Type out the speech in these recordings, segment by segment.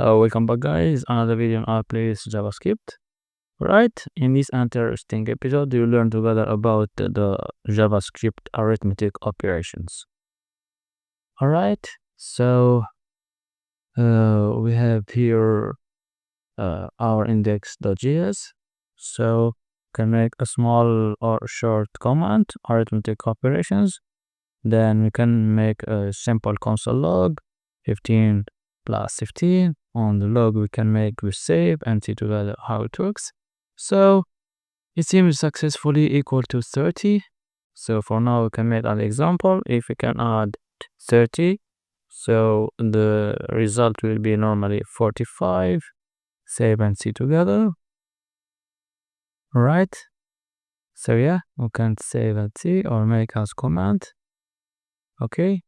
Welcome back, guys. Another video on our playlist JavaScript. Right, in this interesting episode, you learn together about the JavaScript arithmetic operations. All right, so we have here our index.js. So can make a small or short command, arithmetic operations. Then we can make a simple console log, 15 plus 15. On the log we can make with save and see together how it works. So it seems successfully equal to 30. So for now we can make an example. If we can add 30, so the result will be normally 45. Save and see together. Right. So yeah, we can save and see or make as command. Okay.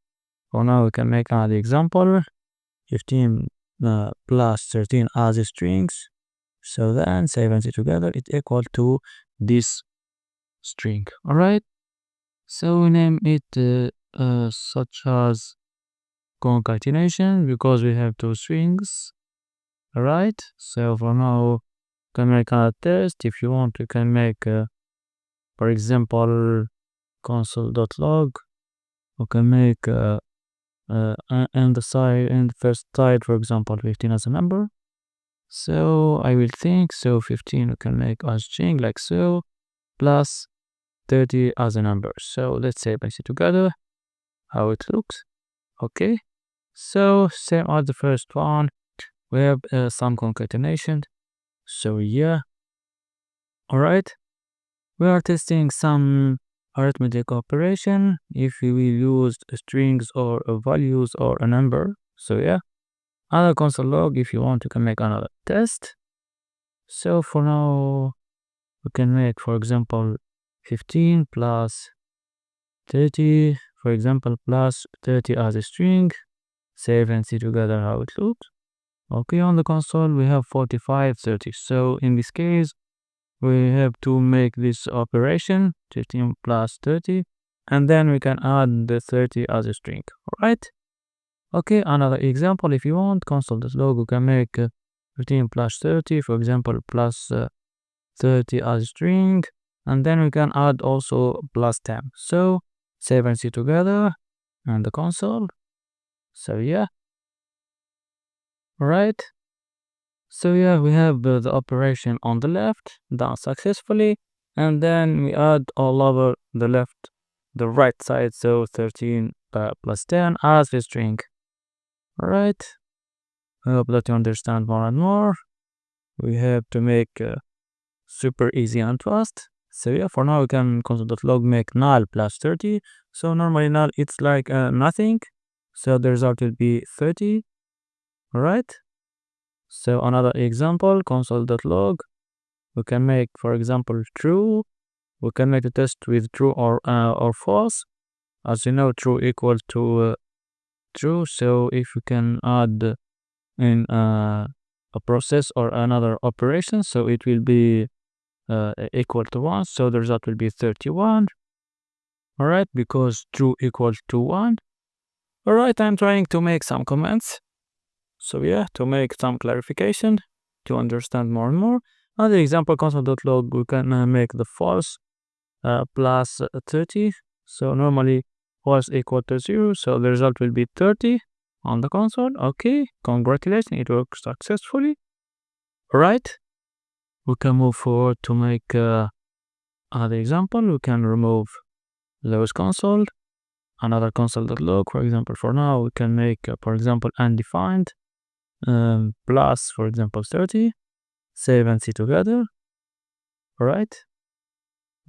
For now we can make another example. 15 plus 13 as strings. So then save and see together, it equal to this string. All right. So we name it such as concatenation because we have two strings. All right. So for now, you can make a test. If you want, you can make, for example, console.log. You can make and the first side, for example, 15 as a number. So I will think, so 15 we can make as string like so, plus 30 as a number. So let's say place it together, how it looks. Okay, so same as the first one, we have some concatenation. So yeah, all right, we are testing some arithmetic operation if we will use strings or values or a number. So yeah, another console log. If you want, you can make another test. So for now, we can make, for example, 15 plus 30, for example, plus 30 as a string. Save and see together how it looks. Okay, on the console, we have 45, 30. So in this case, we have to make this operation, 15 plus 30, and then we can add the 30 as a string. All right. Okay, another example, if you want, console.log, we can make 15 plus 30, for example, plus 30 as a string, and then we can add also plus 10. So save and see together and the console. So yeah, right. So yeah, we have the operation on the left done successfully, and then we add all over the right side, so 13 plus 10 as a string. All right. I hope that you understand more and more. We have to make super easy and fast. So yeah, for now we can console.log make null plus 30. So normally null it's like nothing. So the result will be 30. All right. So another example, console.log. We can make, for example, true. We can make a test with true or false. As you know, true equal to true. So if we can add in a process or another operation, so it will be equal to 1. So the result will be 31. All right, because true equals to 1. All right, I'm trying to make some comments. So yeah, to make some clarification, to understand more and more. Another example, console.log, we can make the false plus 30. So normally false equal to 0. So the result will be 30 on the console. Okay, congratulations, it worked successfully. All right, we can move forward to make another example. We can remove those console, another console.log, for example. For now, we can make, for example, undefined plus, for example, 30. Save and see together. All right.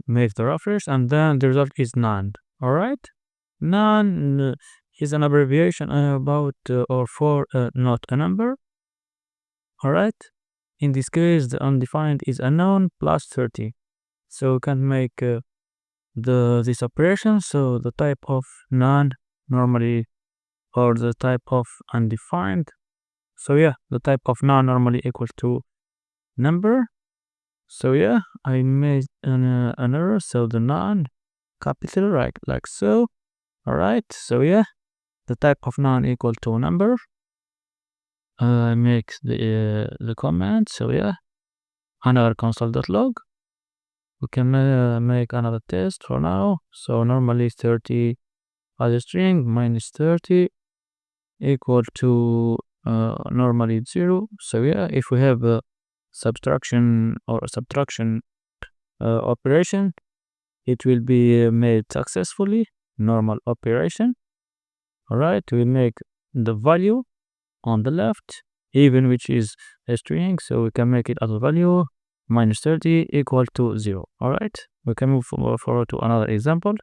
Make the refresh, and then the result is none. All right. None is an abbreviation about or for not a number. All right. In this case, the undefined is unknown plus 30. So we can make this operation. So the type of none normally, or the type of undefined. So yeah, the type of none normally equals to number. So yeah, I made an error. So the none capital like so. All right. So yeah, the type of none equal to number. make the comment. So yeah, another console.log. We can make another test for now. So normally 30 as a string minus 30 equal to normally 0. So yeah, if we have a subtraction or a subtraction operation, it will be made successfully. Normal operation. All right, we make the value on the left, even which is a string, so we can make it as a value minus 30 equal to 0. All right, we can move forward to another example.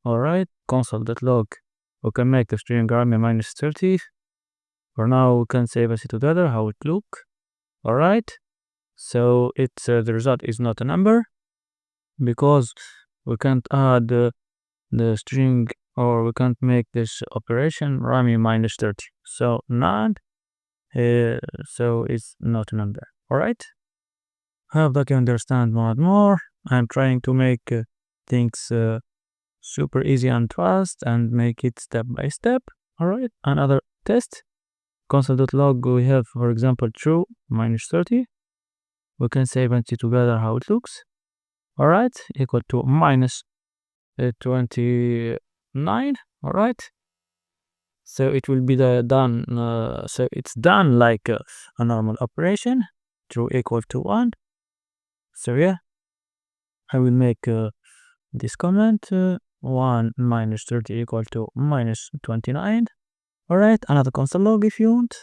All right, console.log. We can make the string army minus 30. For now, we can save it together how it look. All right, so it's the result is not a number because we can't add the string, or we can't make this operation rami minus 30. So not, so it's not a number. All right. Hope that you understand more and more. I'm trying to make things super easy and fast and make it step by step. All right. Another test. Console.log, we have, for example, true minus 30. We can save and see together how it looks. All right. Equal to minus 29. All right. So it will be done. So it's done like a normal operation. True equal to 1. So yeah, I will make this comment 1 minus 30 equal to minus 29. All right, another console log if you want.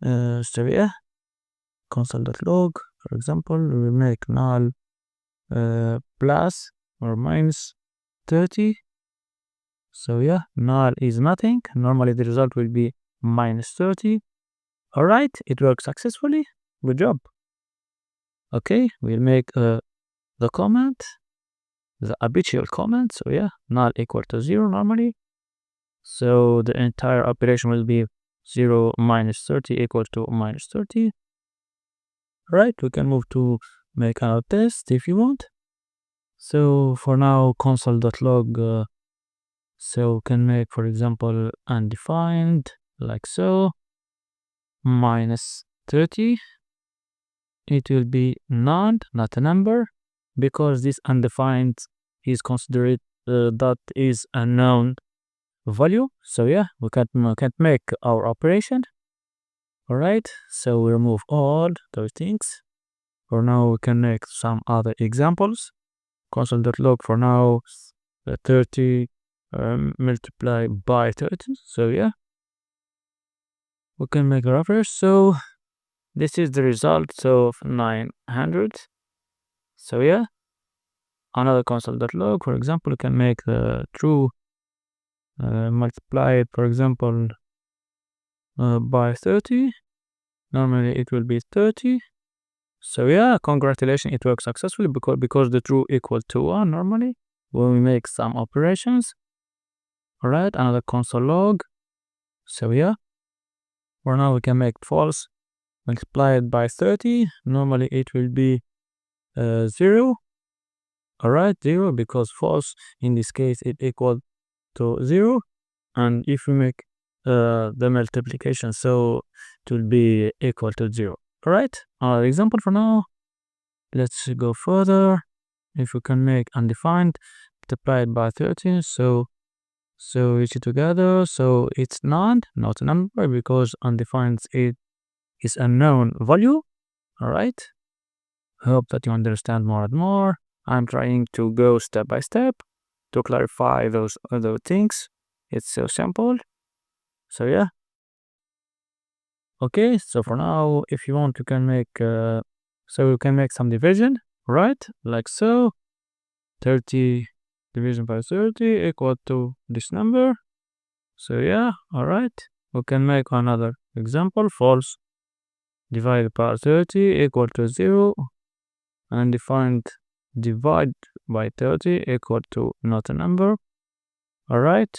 So yeah, console.log, for example, we will make null plus or minus 30. So yeah, null is nothing. Normally the result will be minus 30. All right, it worked successfully. Good job. Okay, we'll make the comment, the habitual comment. So yeah, null equal to 0 normally. So the entire operation will be 0 minus 30 equal to minus 30. Right, we can move to make our test if you want. So for now, console.log, so we can make, for example, undefined, like so, minus 30. It will be none, not a number, because this undefined is considered that is a known value. So yeah, we can't make our operation. All right, so we remove all those things. For now, we can make some other examples. Console.log for now, 30 multiplied by 30. So yeah, we can make a reverse. So this is the result of 900. So yeah, another console.log, for example, we can make the true multiplied, for example, by 30. Normally it will be 30. So yeah, congratulations, it works successfully because the true equal to 1 normally when we make some operations. All right, another console log. So yeah, for now we can make false multiplied by 30. Normally it will be 0. All right, 0, because false in this case it equal to 0. And if we make the multiplication, so it will be equal to 0. All right, our example for now. Let's go further. If we can make undefined multiplied by 30, so it's together, so it's not a number because undefined is a known value. All right, hope that you understand more and more. I'm trying to go step by step to clarify those other things. It's so simple. So yeah. Okay, so for now, if you want, you can make so you can make some division, right? Like so. 30 division by 30 equal to this number. So yeah, all right. We can make another example. False divided by 30 equal to 0. And defined divide by 30 equal to not a number. All right.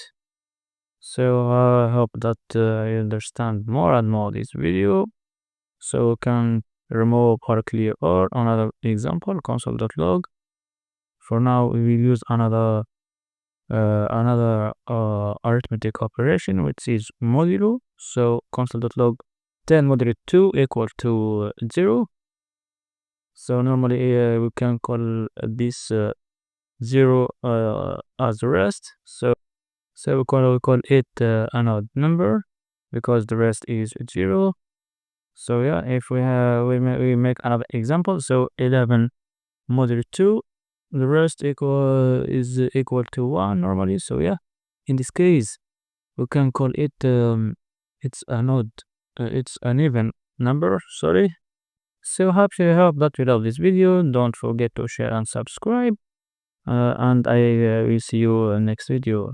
So I hope that you understand more and more this video. So we can remove or clear or another example, console.log. For now, we will use another arithmetic operation, which is modulo. So console.log 10 moderate 2 equal to 0. So normally we can call this 0 as the rest. So we call it an odd number because the rest is 0. So yeah, if we make another example, so 11 moderate 2, the rest is equal to 1 normally. So yeah, in this case we can call it it's an odd it's an even number, sorry. So hope that you love this video. Don't forget to share and subscribe, and I will see you next video.